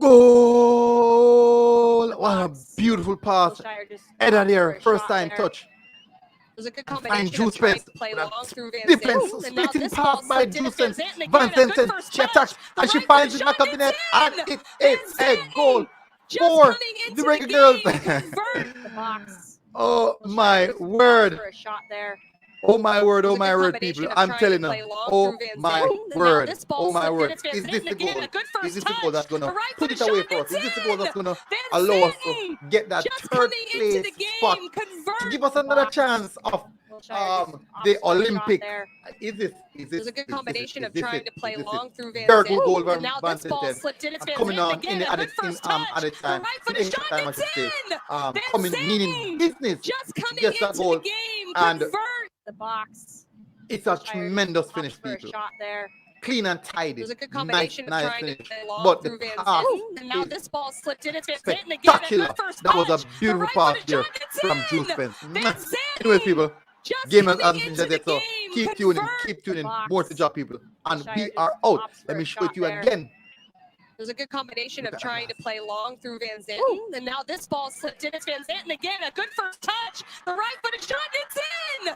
Goal! The What a box. beautiful pass. Wilshire just Header opts for there, a first shot time there. touch. It was a good And find combination of Juice trying Pence. to play With a long through defense, Vanzanten, and now splitting this ball pass by slipped in. Juice It's Pence. Vanzanten again. A good Vanzanten, first she attacks, touch. The and she right foot finds it shot, back of and the it's net, and in. it is a goal Just for coming the into the Reggae Girls. game. Convert the box. Oh Wilshire my just opts word. for a shot there. Oh my word, It oh was a my good word, people. combination of I'm trying telling to you. play long Oh through my Vanzanten, and now word. this ball Oh my slipped in. word. It's Is this Vanzanten the again. goal? A good Is first this the goal that's touch. gonna The right put foot it away shot. for us? It's Is this the goal in. that's gonna allow us to Vanzanten get that just third coming into place the spot game. to Convert give us the another box. chance of Wilshire just opts the for a shot Olympic? there. Is this It was a good combination of is trying it? to play Is this it? long through Very good goal Vanzanten, and from now this ball Vanzanten. slipped in. It's Coming Vanzanten on in again. the A good first touch. added The time, right in foot extra shot. time I It's should say. in. Coming meaning Vanzanten business. just She coming gets that into goal, the game. and Convert the box. it's a Wilshire just tremendous opts finish, for a people. shot there. Clean and It tidy. was a good Nice, combination of nice trying to finish. play long But the through pass Vanzanten, and now is this ball slipped in. It's Vanzanten again. A spectacular. good first That was a touch. The beautiful right pass footed there shot. It's from in. Juice Pence. Anyways, Vanzanten people, just game coming hasn't into finished the yet, so game. keep Convert the tuning. More to box. drop, people. And Wilshire we just are out. opts Let for me a show it shot to you there. again. It was a good combination Look of at trying that. to play long through Vanzanten, and now this ball slipped in. It's Vanzanten again. A good first touch. The right footed shot. It's in.